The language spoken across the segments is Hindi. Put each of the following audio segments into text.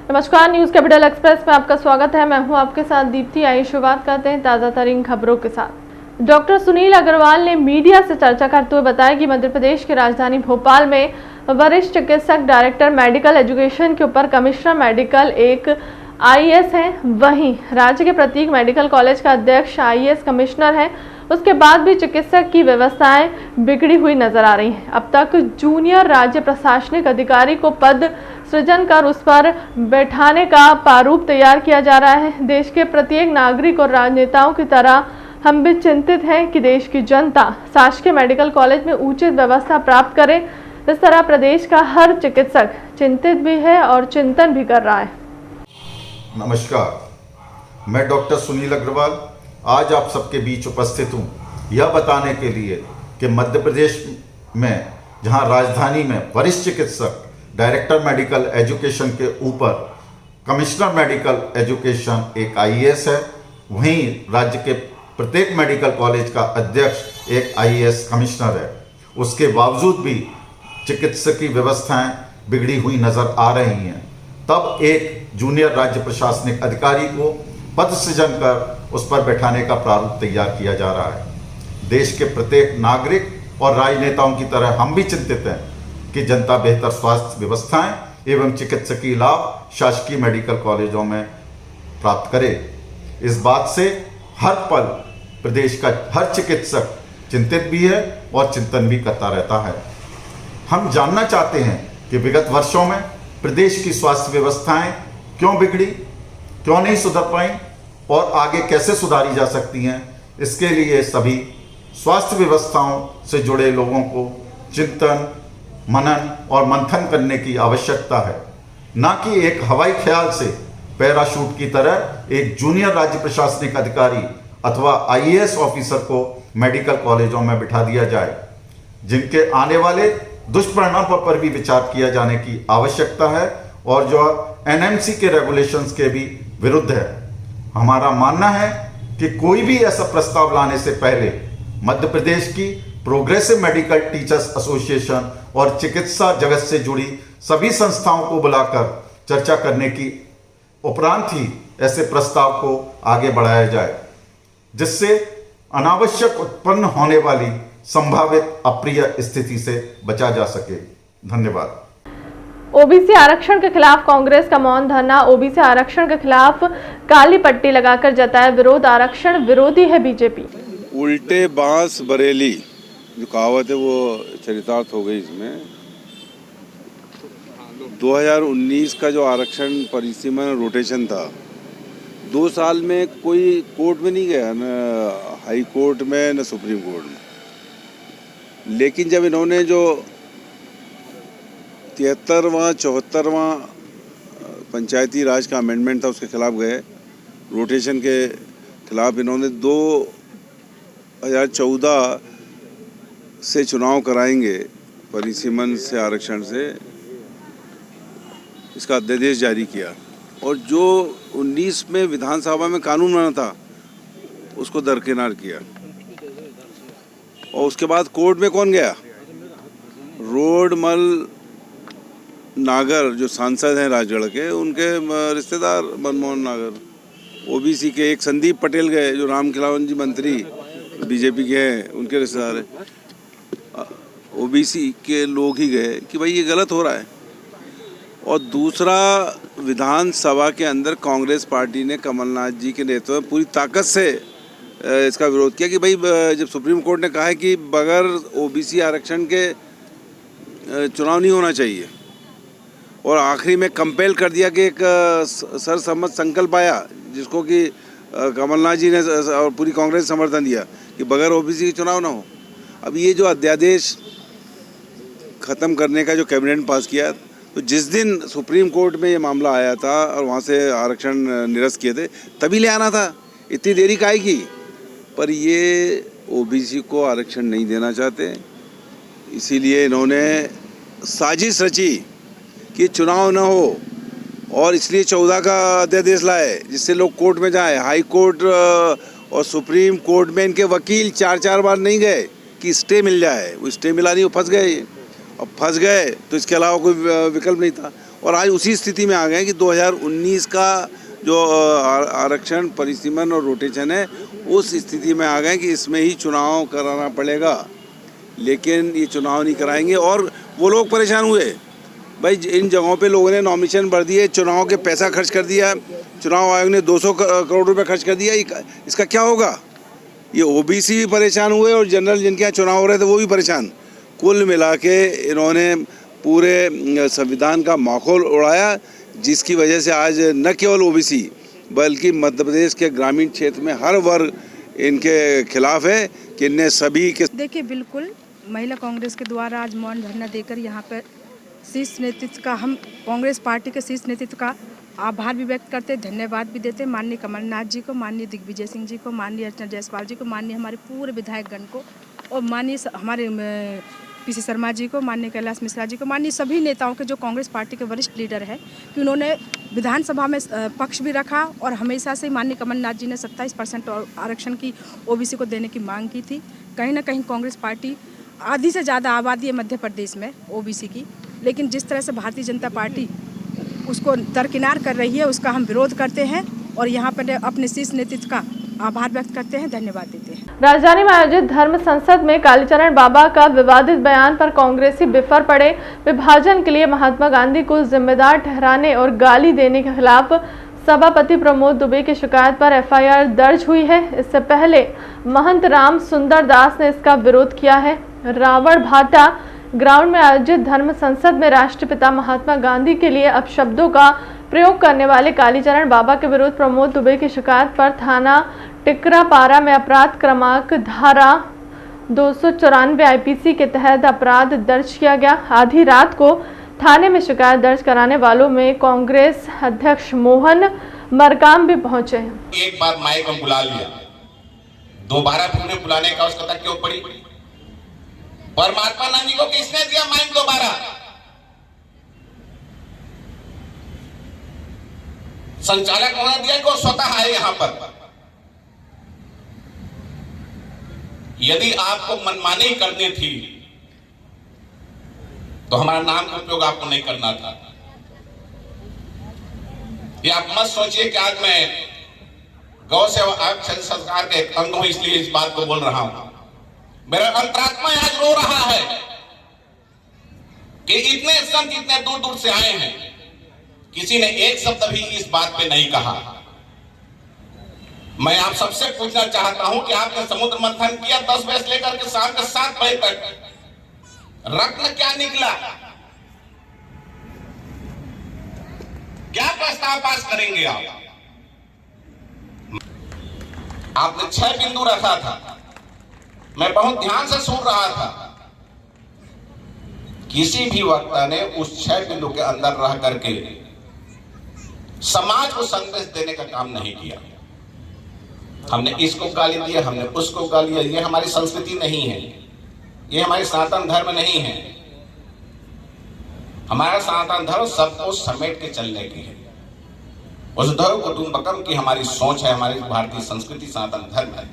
नमस्कार, न्यूज कैपिटल एक्सप्रेस में आपका स्वागत है। मैं हूं आपके साथ दीप्ति। आइए शुरुआत करते हैं ताज़ा तरीन खबरों के साथ। डॉक्टर सुनील अग्रवाल ने मीडिया से चर्चा करते हुए बताया कि मध्य प्रदेश की राजधानी भोपाल में वरिष्ठ चिकित्सक डायरेक्टर मेडिकल एजुकेशन के ऊपर कमिश्नर मेडिकल एक आईएएस हैं। वहीं राज्य के प्रत्येक मेडिकल कॉलेज का अध्यक्ष आईएएस कमिश्नर है। उसके बाद भी चिकित्सक की व्यवस्थाएं बिगड़ी हुई नजर आ रही हैं। अब तक जूनियर राज्य प्रशासनिक अधिकारी को पद सृजन कर उस पर बैठाने का प्रारूप तैयार किया जा रहा है। देश के प्रत्येक नागरिक और राजनेताओं की तरह हम भी चिंतित हैं कि देश की जनता शासकीय मेडिकल कॉलेज में उचित व्यवस्था प्राप्त करे। इस तरह प्रदेश का हर चिकित्सक चिंतित भी है और चिंतन भी कर रहा है। नमस्कार, मैं डॉक्टर सुनील अग्रवाल आज आप सबके बीच उपस्थित हूँ यह बताने के लिए कि मध्य प्रदेश में जहाँ राजधानी में वरिष्ठ चिकित्सक डायरेक्टर मेडिकल एजुकेशन के ऊपर कमिश्नर मेडिकल एजुकेशन एक आईएएस है, वहीं राज्य के प्रत्येक मेडिकल कॉलेज का अध्यक्ष एक आईएएस कमिश्नर है। उसके बावजूद भी चिकित्सकीय व्यवस्थाएं बिगड़ी हुई नजर आ रही हैं। तब एक जूनियर राज्य प्रशासनिक अधिकारी को पद सृजन कर उस पर बैठाने का प्रारूप तैयार किया जा रहा है। देश के प्रत्येक नागरिक और राजनेताओं की तरह हम भी चिंतित हैं कि जनता बेहतर स्वास्थ्य व्यवस्थाएं एवं चिकित्सकीय लाभ शासकीय मेडिकल कॉलेजों में प्राप्त करे। इस बात से हर पल प्रदेश का हर चिकित्सक चिंतित भी है और चिंतन भी करता रहता है। हम जानना चाहते हैं कि विगत वर्षों में प्रदेश की स्वास्थ्य व्यवस्थाएं क्यों बिगड़ी, क्यों नहीं सुधर पाई और आगे कैसे सुधारी जा सकती हैं। इसके लिए सभी स्वास्थ्य व्यवस्थाओं से जुड़े लोगों को चिंतन, मनन और मंथन करने की आवश्यकता है, न कि एक हवाई ख्याल से पैराशूट की तरह एक जूनियर राज्य प्रशासनिक अधिकारी अथवा आईएएस ऑफिसर को मेडिकल कॉलेजों में बिठा दिया जाए, जिनके आने वाले दुष्परिणामों पर भी विचार किया जाने की आवश्यकता है और जो एनएमसी के रेगुलेशंस के भी विरुद्ध है। हमारा मानना है कि कोई भी ऐसा प्रस्ताव लाने से पहले मध्य प्रदेश की प्रोग्रेसिव मेडिकल टीचर्स एसोसिएशन और चिकित्सा जगत से जुड़ी सभी संस्थाओं को बुलाकर चर्चा करने की उपरांत ही ऐसे प्रस्ताव को आगे बढ़ाया जाए, जिससे अनावश्यक उत्पन्न होने वाली संभावित अप्रिय स्थिति से बचा जा सके। धन्यवाद। ओबीसी आरक्षण के खिलाफ कांग्रेस का मौन धरना। ओबीसी आरक्षण के खिलाफ काली पट्टी लगाकर जताया विरोध। आरक्षण विरोधी है बीजेपी। उल्टे बांस बरेली जो कहावत है वो चरितार्थ हो गई। इसमें 2019 का जो आरक्षण परिसीमन रोटेशन था, 2 साल में कोई कोर्ट में नहीं गया, न हाई कोर्ट में न सुप्रीम कोर्ट में। लेकिन जब इन्होंने जो 73वां 74वां पंचायती राज का अमेंडमेंट था उसके खिलाफ गए, रोटेशन के खिलाफ इन्होंने 2014 से चुनाव कराएंगे परिसीमन से आरक्षण से, इसका अध्यादेश जारी किया। और जो 19 में विधानसभा में कानून बना था उसको दरकिनार किया। और उसके बाद कोर्ट में कौन गया? रोडमल नागर जो सांसद हैं राजगढ़ के, उनके रिश्तेदार मनमोहन नागर। ओबीसी के एक संदीप पटेल गए जो राम खिलावन जी मंत्री बीजेपी के हैं, उनके रिश्तेदार हैं। ओबीसी के लोग ही गए कि भाई ये गलत हो रहा है। और दूसरा, विधानसभा के अंदर कांग्रेस पार्टी ने कमलनाथ जी के नेतृत्व में पूरी ताकत से इसका विरोध किया कि भाई जब सुप्रीम कोर्ट ने कहा है कि बगैर ओबीसी आरक्षण के चुनाव नहीं होना चाहिए, और आखिरी में कंपेल कर दिया कि एक सरसम्मत संकल्प आया जिसको कि कमलनाथ जी ने और पूरी कांग्रेस समर्थन दिया कि बगैर ओबीसी के चुनाव ना हो। अब ये जो अध्यादेश ख़त्म करने का जो कैबिनेट ने पास किया, तो जिस दिन सुप्रीम कोर्ट में ये मामला आया था और वहाँ से आरक्षण निरस्त किए थे, तभी ले आना था। इतनी देरी काहे की? पर ये ओबीसी को आरक्षण नहीं देना चाहते, इसीलिए इन्होंने साजिश रची कि चुनाव न हो, और इसलिए 14 का अध्यादेश लाए जिससे लोग कोर्ट में जाए। हाई कोर्ट और सुप्रीम कोर्ट में इनके वकील 4-4 बार नहीं गए कि स्टे मिल जाए, वो स्टे मिला नहीं, वो फंस गए। और फंस गए तो इसके अलावा कोई विकल्प नहीं था। और आज उसी स्थिति में आ गए कि 2019 का जो आरक्षण परिसीमन और रोटेशन है उस स्थिति में आ गए कि इसमें ही चुनाव कराना पड़ेगा, लेकिन ये चुनाव नहीं कराएंगे। और वो लोग परेशान हुए, भाई इन जगहों पे लोगों ने नॉमिनेशन भर दिए, चुनाव के पैसा खर्च कर दिया, चुनाव आयोग ने 200 करोड़ रुपए खर्च कर दिया, इसका क्या होगा? ये ओबीसी भी परेशान हुए और जनरल जिनके यहाँ चुनाव हो रहे थे वो भी परेशान। कुल मिला के इन्होंने पूरे संविधान का माहौल उड़ाया, जिसकी वजह से आज न केवल ओबीसी बल्कि मध्य प्रदेश के ग्रामीण क्षेत्र में हर वर्ग इनके खिलाफ है कि इनने सभी के। देखिए, बिल्कुल महिला कांग्रेस के द्वारा आज मौन धरना देकर यहाँ पर शीर्ष नेतृत्व का, हम कांग्रेस पार्टी के शीर्ष नेतृत्व का आभार भी व्यक्त करते, धन्यवाद भी देते माननीय कमलनाथ जी को, माननीय दिग्विजय सिंह जी को, माननीय अर्चना जायसवाल जी को, माननीय हमारे पूरे विधायकगण को और माननीय हमारे पीसी शर्मा जी को, माननीय कैलाश मिश्रा जी को, माननीय सभी नेताओं के जो कांग्रेस पार्टी के वरिष्ठ लीडर हैं कि उन्होंने विधानसभा में पक्ष भी रखा और हमेशा से माननीय कमलनाथ जी ने 27% आरक्षण की ओबीसी को देने की मांग की थी। कहीं ना कहीं कांग्रेस पार्टी आधी से ज़्यादा आबादी है मध्य प्रदेश में ओबीसी की, लेकिन जिस तरह से भारतीय जनता पार्टी उसको दरकिनार कर रही है उसका हम विरोध करते हैं और यहाँ पर अपने शीर्ष नेतृत्व का आभार व्यक्त करते हैं, धन्यवाद देते हैं। राजधानी में आयोजित धर्म संसद में कालीचरण बाबा का विवादित बयान पर कांग्रेसी बिफर पड़े। विभाजन के लिए महात्मा गांधी को जिम्मेदार ठहराने और गाली देने के खिलाफ सभापति प्रमोद दुबे की शिकायत पर एफआईआर दर्ज हुई है। इससे पहले महंत राम सुंदर दास ने इसका विरोध किया है। रावण भाटा ग्राउंड में आयोजित धर्म संसद में राष्ट्रपिता महात्मा गांधी के लिए अपशब्दों का प्रयोग करने वाले कालीचरण बाबा के विरुद्ध प्रमोद दुबे की शिकायत पर थाना टिकरापारा में अपराध क्रमांक धारा 294 आईपीसी के तहत अपराध दर्ज किया गया। आधी रात को थाने में शिकायत दर्ज कराने वालों में कांग्रेस अध्यक्ष मोहन मरकाम भी पहुंचे। एक बार माइक में बुला लिया, दोबारा फिर बुलाने का उसका तक क्यों पड़ी? परमात्मा गांधी को किसने दिया माइक दोबारा? संचालक ने दिया को स्वतः आए यहां पर। यदि आपको मनमानी करनी थी तो हमारा नाम का उपयोग आपको नहीं करना था। ये आप मत सोचिए कि आज मैं गौ सेवा संस्कार के एक अंग हूं इसलिए इस बात को बोल रहा हूं। मेरा अंतरात्मा आज रो रहा है कि इतने संत इतने दूर दूर से आए हैं, किसी ने एक शब्द भी इस बात पे नहीं कहा। मैं आप सबसे पूछना चाहता हूं कि आपने समुद्र मंथन किया 10 बजे से लेकर के शाम के 7 बजे तक, रत्न क्या निकला? क्या प्रस्ताव पास करेंगे आप? आपने 6 बिंदु रखा था, मैं बहुत ध्यान से सुन रहा था। किसी भी वक्ता ने उस 6 बिंदु के अंदर रह करके समाज को संदेश देने का काम नहीं किया। हमने इसको गाली दिया, हमने उसको गाली दिया। ये हमारी संस्कृति नहीं है, ये हमारी सनातन धर्म नहीं है। हमारा सनातन धर्म सबको समेट के चलने की है। वसुधैव कुटुंबकम की हमारी सोच है, हमारी भारतीय संस्कृति सनातन धर्म है।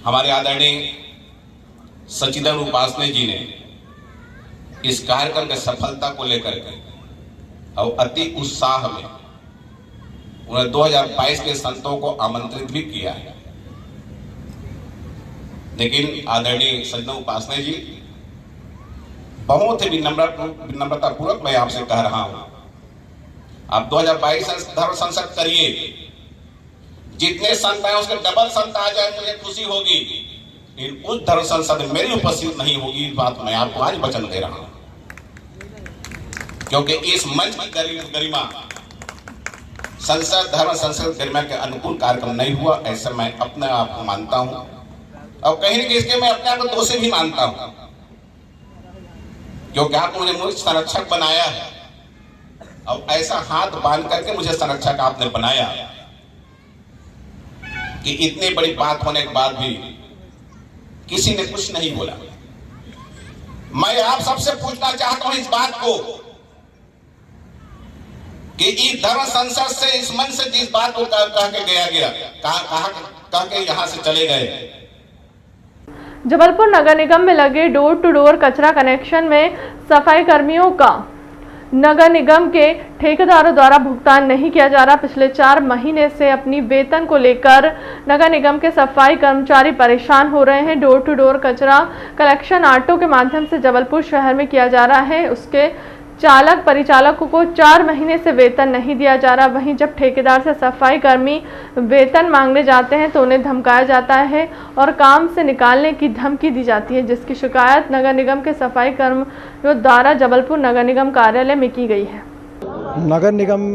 हमारे आदरणीय सच्चिदानंद उपासने जी ने इस कार्यक्रम की सफलता को लेकर के और अति उत्साह में उन्हें 2022 के संतों को आमंत्रित भी किया है। लेकिन आदरणीय सच्चिदानंद उपासने जी, बहुत ही विनम्रता पूर्वक मैं आपसे कह रहा हूं, आप 2022 धर्म संसद करिए। जितने संत हैं उसके डबल संत आ जाए मुझे खुशी होगी। लेकिन उस धर्म संसद में मेरी उपस्थित नहीं होगी, इस बात मैं आपको आज वचन दे रहा हूं, क्योंकि इस मंच की गरिमा संसद धर्म संसद गरिमा के अनुकूल कार्यक्रम नहीं हुआ, ऐसा मैं अपने आप को मानता हूं और कहीं न कहीं इसके मैं अपने आप को दोषी भी मानता हूं, क्योंकि आपने मुझे मुझे संरक्षक बनाया है और ऐसा हाथ बांध करके मुझे संरक्षक आपने बनाया कि इतनी बड़ी बात होने के बाद भी किसी ने कुछ नहीं बोला। मैं आप सबसे पूछना चाहता हूं इस बात को कि इस धर्म संसद से, इस मंच से जिस बात को कह के गया कह के यहां से चले गए। जबलपुर नगर निगम में लगे डोर टू डोर कचरा कनेक्शन में सफाई कर्मियों का नगर निगम के ठेकेदारों द्वारा भुगतान नहीं किया जा रहा। पिछले 4 महीने से अपनी वेतन को लेकर नगर निगम के सफाई कर्मचारी परेशान हो रहे हैं। डोर टू डोर कचरा कलेक्शन ऑटो के माध्यम से जबलपुर शहर में किया जा रहा है। उसके चालक परिचालकों को 4 महीने से वेतन नहीं दिया जा रहा। वहीं जब ठेकेदार से सफाई कर्मी वेतन मांगने जाते हैं तो उन्हें धमकाया जाता है और काम से निकालने की धमकी दी जाती है, जिसकी शिकायत नगर निगम के सफाई कर्मियों द्वारा जबलपुर नगर निगम कार्यालय में की गई है। नगर निगम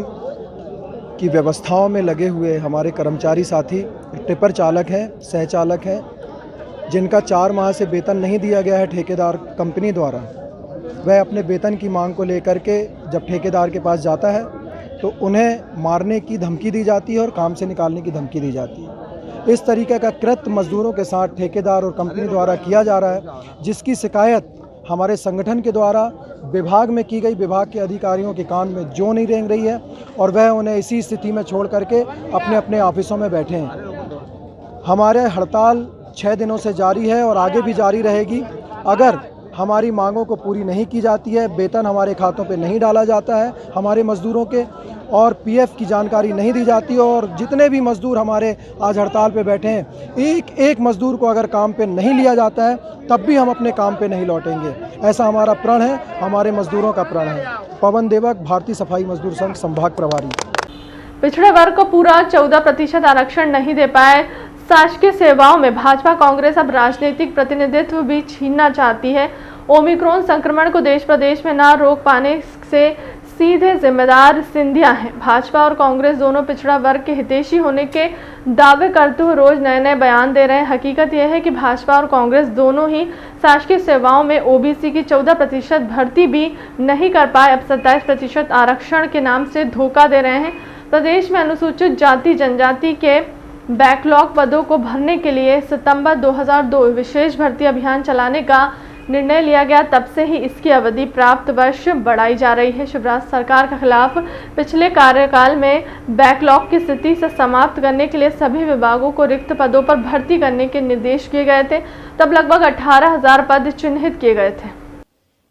की व्यवस्थाओं में लगे हुए हमारे कर्मचारी साथी टिपर चालक हैं, सहचालक हैं, जिनका 4 माह से वेतन नहीं दिया गया है ठेकेदार कंपनी द्वारा। वह अपने वेतन की मांग को लेकर के जब ठेकेदार के पास जाता है तो उन्हें मारने की धमकी दी जाती है और काम से निकालने की धमकी दी जाती है। इस तरीके का कृत्य मजदूरों के साथ ठेकेदार और कंपनी द्वारा किया जा रहा है, जिसकी शिकायत हमारे संगठन के द्वारा विभाग में की गई। विभाग के अधिकारियों के कान में जो नहीं रेंग रही है और वह उन्हें इसी स्थिति में छोड़ करके अपने अपने ऑफिसों में बैठे हैं। हमारे हड़ताल 6 दिनों से जारी है और आगे भी जारी रहेगी। अगर हमारी मांगों को पूरी नहीं की जाती है, वेतन हमारे खातों पे नहीं डाला जाता है हमारे मजदूरों के, और पीएफ की जानकारी नहीं दी जाती, और जितने भी मजदूर हमारे आज हड़ताल पे बैठे हैं, एक मजदूर को अगर काम पे नहीं लिया जाता है तब भी हम अपने काम पे नहीं लौटेंगे। ऐसा हमारा प्रण है, हमारे मजदूरों का प्रण है। पवन देवक, भारतीय सफाई मजदूर संघ संभाग प्रभारी। पिछड़े वर्ग को पूरा 14% आरक्षण नहीं दे पाए शासकीय सेवाओं में भाजपा कांग्रेस अब राजनीतिक प्रतिनिधित्व भी छीनना चाहती है। ओमिक्रॉन संक्रमण को देश प्रदेश में न रोक पाने से सीधे जिम्मेदार सिंधिया हैं। भाजपा और कांग्रेस दोनों पिछड़ा वर्ग के हितैषी होने के दावे करते हुए रोज नए नए बयान दे रहे हैं। हकीकत यह है कि भाजपा और कांग्रेस दोनों ही शासकीय सेवाओं में ओबीसी की 14% भर्ती भी नहीं कर पाए। अब 27% आरक्षण के नाम से धोखा दे रहे हैं। प्रदेश में अनुसूचित जाति जनजाति के बैकलॉग पदों को भरने के लिए सितंबर 2002 विशेष भर्ती अभियान चलाने का निर्णय लिया गया। तब से ही इसकी अवधि प्राप्त वर्ष बढ़ाई जा रही है। शिवराज सरकार के खिलाफ पिछले कार्यकाल में बैकलॉग की स्थिति से समाप्त करने के लिए सभी विभागों को रिक्त पदों पर भर्ती करने के निर्देश दिए गए थे। तब लगभग 18,000 पद चिन्हित किए गए थे।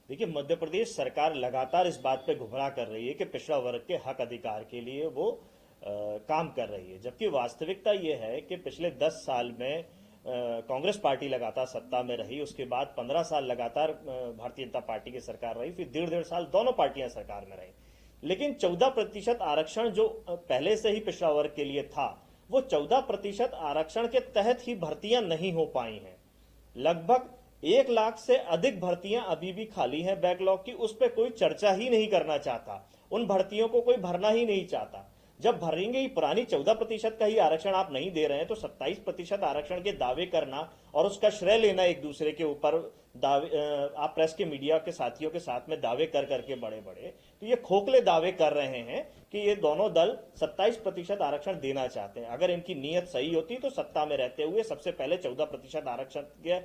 देखिए, मध्य प्रदेश सरकार लगातार इस बात पे गुमराह कर रही है कि पिछड़ा वर्ग के हक अधिकार के लिए वो काम कर रही है, जबकि वास्तविकता ये है कि पिछले 10 साल में कांग्रेस पार्टी लगातार सत्ता में रही। उसके बाद 15 साल लगातार भारतीय जनता पार्टी की सरकार रही, फिर 1.5 साल दोनों पार्टियां सरकार में रही। लेकिन 14% आरक्षण जो पहले से ही पिछड़ा वर्ग के लिए था, वो 14% आरक्षण के तहत ही भर्तियां नहीं हो पाई हैं। लगभग 1 लाख से अधिक भर्तियां अभी भी खाली हैं बैकलॉग की, उस पर कोई चर्चा ही नहीं करना चाहता। उन भर्तियों को कोई भरना ही नहीं चाहता। जब भरेंगे ही पुरानी 14% का ही आरक्षण आप नहीं दे रहे हैं, तो 27% आरक्षण के दावे करना और उसका श्रेय लेना एक दूसरे के ऊपर दावे, आप प्रेस के मीडिया के साथियों के साथ में दावे कर करके बड़े तो ये खोखले दावे कर रहे हैं कि ये दोनों दल 27% आरक्षण देना चाहते हैं। अगर इनकी नीयत सही होती तो सत्ता में रहते हुए सबसे पहले 14% आरक्षण के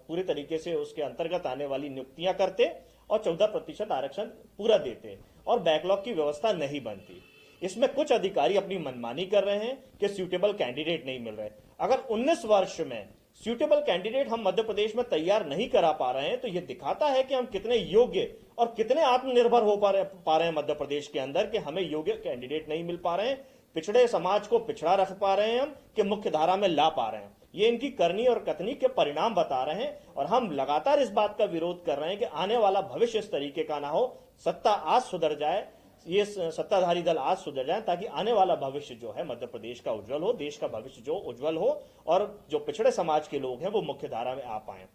पूरे तरीके से उसके अंतर्गत आने वाली नियुक्तियां करते और 14% आरक्षण पूरा देते और बैकलॉग की व्यवस्था नहीं बनती। इसमें कुछ अधिकारी अपनी मनमानी कर रहे हैं कि सूटेबल कैंडिडेट नहीं मिल रहे। अगर 19 वर्ष में सूटेबल कैंडिडेट हम मध्य प्रदेश में तैयार नहीं करा पा रहे हैं, तो यह दिखाता है कि हम कितने योग्य और कितने आत्मनिर्भर हो पा रहे हैं मध्य प्रदेश के अंदर, कि हमें योग्य कैंडिडेट नहीं मिल पा रहे हैं। पिछड़े समाज को पिछड़ा रख पा रहे हैं हम, कि मुख्य धारा में ला पा रहे हैं। ये इनकी करनी और कथनी के परिणाम बता रहे हैं और हम लगातार इस बात का विरोध कर रहे हैं कि आने वाला भविष्य इस तरीके का ना हो। सत्ता आज सुधर जाए, ये सत्ताधारी दल आज सुधर जाए, ताकि आने वाला भविष्य जो है मध्य प्रदेश का उज्जवल हो, देश का भविष्य जो उज्जवल हो और जो पिछड़े समाज के लोग हैं वो मुख्य धारा में आ पाए।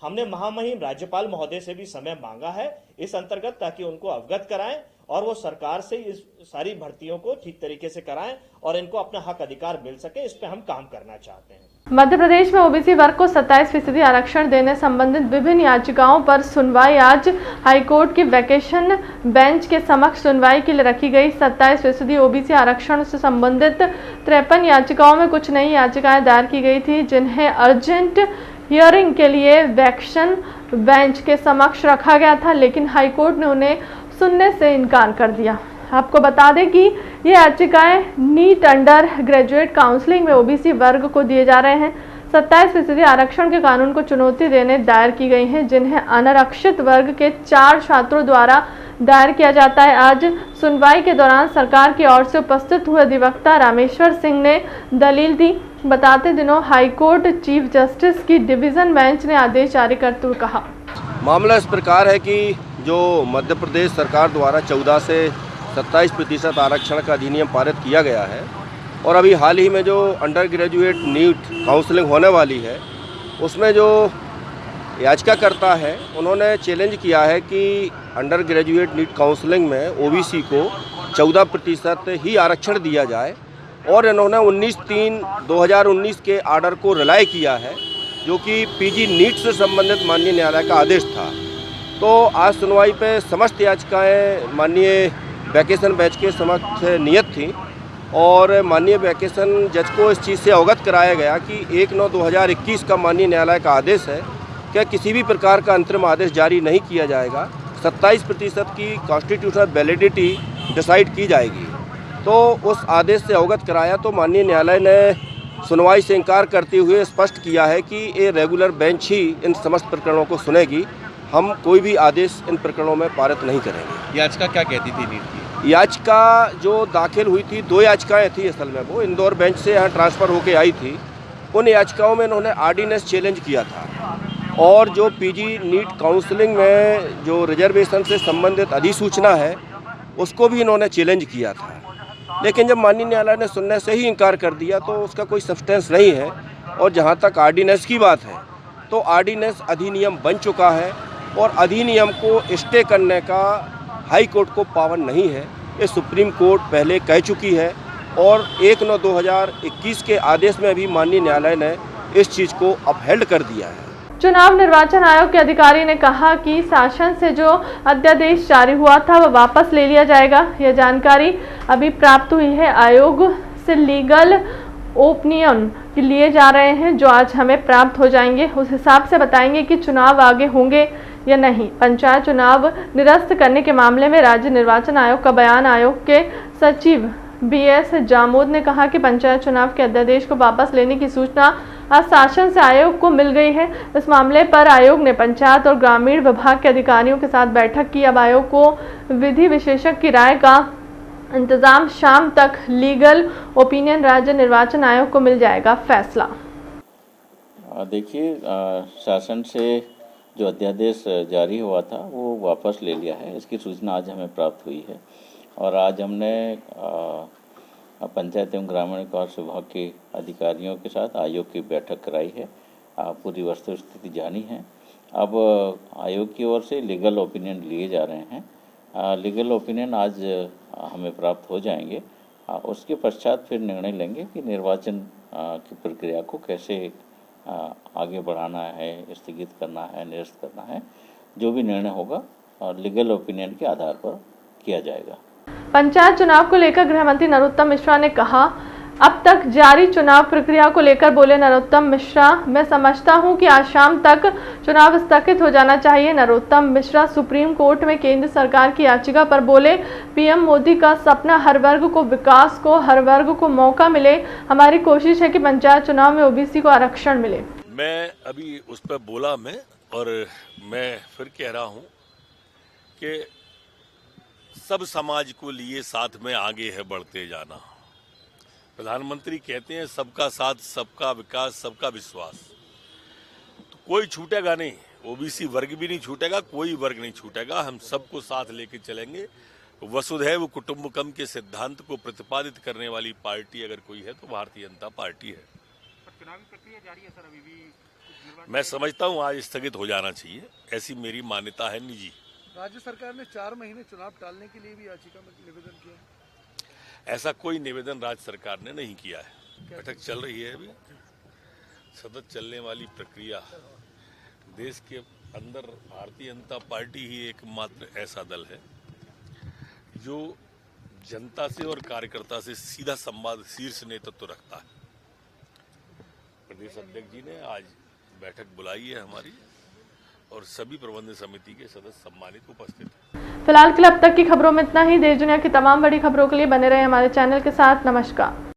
हमने महामहिम राज्यपाल महोदय से भी समय मांगा है इस अंतर्गत, ताकि उनको अवगत कराएं और वो सरकार से इस सारी भर्तियों को ठीक तरीके से कराएं और इनको अपना हक अधिकार मिल सके। इस पे हम काम करना चाहते हैं। मध्य प्रदेश में ओबीसी वर्ग को 27% आरक्षण देने संबंधित विभिन्न याचिकाओं पर सुनवाई आज हाईकोर्ट की वैकेशन बेंच के समक्ष सुनवाई के लिए रखी गई। 27% ओबीसी आरक्षण से संबंधित 53 याचिकाओं में कुछ नई याचिकाएं दायर की गई थी, जिन्हें अर्जेंट हियरिंग के लिए वैकेशन बेंच के समक्ष रखा गया था, लेकिन हाईकोर्ट ने उन्हें सुनने से इनकार कर दिया। आपको बता दें कि ये याचिकाएं नीट अंडर ग्रेजुएट काउंसलिंग में ओबीसी वर्ग को दिए जा रहे हैं। 27% आरक्षण के कानून को चुनौती देने दायर की गई हैं, जिन्हें अनारक्षित वर्ग के 4 छात्रों द्वारा दायर किया जाता है। आज सुनवाई के दौरान सरकार की ओर से उपस्थित हुए अधिवक्ता रामेश्वर सिंह ने दलील दी। बताते दिनों हाईकोर्ट चीफ जस्टिस की डिवीजन बेंच ने आदेश जारी करते हुए कहा, मामला इस प्रकार है कि जो मध्य प्रदेश सरकार द्वारा 14 से 27% आरक्षण का अधिनियम पारित किया गया है और अभी हाल ही में जो अंडर ग्रेजुएट नीट काउंसलिंग होने वाली है, उसमें जो याचिकाकर्ता है उन्होंने चैलेंज किया है कि अंडर ग्रेजुएट नीट काउंसलिंग में ओबीसी को 14% ही आरक्षण दिया जाए और इन्होंने 19/3/2019 के आर्डर को रिलाय किया है, जो कि पीजी नीट से संबंधित माननीय न्यायालय का आदेश था। तो आज सुनवाई पे समस्त याचिकाएं माननीय वैकेशन बेंच के समक्ष नियत थी और माननीय वैकेशन जज को इस चीज़ से अवगत कराया गया कि 1/9/2021 का माननीय न्यायालय का आदेश है कि किसी भी प्रकार का अंतरिम आदेश जारी नहीं किया जाएगा, 27% की कॉन्स्टिट्यूशनल वैलिडिटी डिसाइड की जाएगी। तो उस आदेश से अवगत कराया तो माननीय न्यायालय ने सुनवाई से इनकार करते हुए स्पष्ट किया है कि ये रेगुलर बेंच ही इन समस्त प्रकरणों को सुनेगी, हम कोई भी आदेश इन प्रकरणों में पारित नहीं करेंगे। याचिका क्या कहती थी नीट की? याचिका जो दाखिल हुई थी, 2 याचिकाएं थी असल में, वो इंदौर बेंच से यहाँ ट्रांसफ़र होकर आई थी। उन याचिकाओं में इन्होंने आर्डिनेंस चैलेंज किया था और जो पीजी नीट काउंसलिंग में जो रिजर्वेशन से संबंधित अधिसूचना है उसको भी इन्होंने चैलेंज किया था, लेकिन जब माननीय न्यायालय ने सुनने से ही इनकार कर दिया तो उसका कोई सब्सटेंस नहीं है। और जहाँ तक आर्डिनेंस की बात है तो आर्डिनेंस अधिनियम बन चुका है और अधिनियम को स्टे करने का हाई कोर्ट को पावन नहीं है, ये सुप्रीम कोर्ट पहले कह चुकी है और 1/9/2021 के आदेश में भी माननीय न्यायालय ने इस चीज़ को अपहेल्ड कर दिया है। चुनाव निर्वाचन आयोग के अधिकारी ने कहा कि शासन से जो अध्यादेश जारी हुआ था वह वापस ले लिया जाएगा। यह जानकारी अभी प्राप्त हुई है। आयोग से लीगल ओपिनियन लिए जा रहे हैं जो आज हमें प्राप्त हो जाएंगे, उस हिसाब से बताएंगे कि चुनाव आगे होंगे या नहीं। पंचायत चुनाव निरस्त करने के मामले में राज्य निर्वाचन आयोग का बयान। आयोग के सचिव BS जामोद ने कहा कि पंचायत चुनाव के अध्यादेश को वापस लेने की सूचना आज शासन से आयोग को मिल गई है। इस मामले पर आयोग ने पंचायत और ग्रामीण विभाग के अधिकारियों के साथ बैठक की। अब आयोग को विधि विशेषज्ञ की राय का इंतजाम, शाम तक लीगल ओपिनियन राज्य निर्वाचन आयोग को मिल जाएगा फैसला। देखिए, शासन से जो अध्यादेश जारी हुआ था वो वापस ले लिया है, इसकी सूचना आज हमें प्राप्त हुई है और आज हमने पंचायत एवं ग्रामीण विकास विभाग के अधिकारियों के साथ आयोग की बैठक कराई है, पूरी वस्तु स्थिति जानी है। अब आयोग की ओर से लीगल ओपिनियन लिए जा रहे हैं। लीगल ओपिनियन आज हमें प्राप्त हो जाएंगे, उसके पश्चात फिर निर्णय लेंगे कि निर्वाचन की प्रक्रिया को कैसे आगे बढ़ाना है, स्थगित करना है, निरस्त करना है। जो भी निर्णय होगा लीगल ओपिनियन के आधार पर किया जाएगा। पंचायत चुनाव को लेकर गृह मंत्री नरोत्तम मिश्रा ने कहा, अब तक जारी चुनाव प्रक्रिया को लेकर बोले नरोत्तम मिश्रा, मैं समझता हूं कि आज शाम तक चुनाव स्थगित हो जाना चाहिए। नरोत्तम मिश्रा सुप्रीम कोर्ट में केंद्र सरकार की याचिका पर बोले, पीएम मोदी का सपना हर वर्ग को विकास को, हर वर्ग को मौका मिले। हमारी कोशिश है कि पंचायत चुनाव में ओबीसी को आरक्षण मिले। मैं अभी उस पर बोला और मैं फिर कह रहा हूं कि सब समाज को लिए साथ में आगे है बढ़ते जाना। प्रधानमंत्री कहते हैं सबका साथ, सबका विकास, सबका विश्वास, तो कोई छूटेगा नहीं, ओबीसी वर्ग भी नहीं छूटेगा, कोई वर्ग नहीं छूटेगा। हम सबको साथ लेके चलेंगे। वसुधैव कुटुंबकम के सिद्धांत को प्रतिपादित करने वाली पार्टी अगर कोई है तो भारतीय जनता पार्टी है। चुनावी प्रक्रिया जारी है सर, अभी भी मैं समझता हूँ आज स्थगित हो जाना चाहिए, ऐसी मेरी मान्यता है निजी। राज्य सरकार ने 4 महीने चुनाव टालने के लिए भी याचिका में निवेदन किया है। ऐसा कोई निवेदन राज्य सरकार ने नहीं किया है। बैठक चल रही है, अभी सतत चलने वाली प्रक्रिया। देश के अंदर भारतीय जनता पार्टी ही एकमात्र ऐसा दल है जो जनता से और कार्यकर्ता से सीधा संवाद शीर्ष नेतृत्व रखता है। प्रदेश अध्यक्ष जी ने आज बैठक बुलाई है हमारी और सभी प्रबंधन समिति के सदस्य सम्मानित उपस्थित हैं। फिलहाल के लिए अब तक की खबरों में इतना ही। देश दुनिया की तमाम बड़ी खबरों के लिए बने रहे हमारे चैनल के साथ। नमस्कार।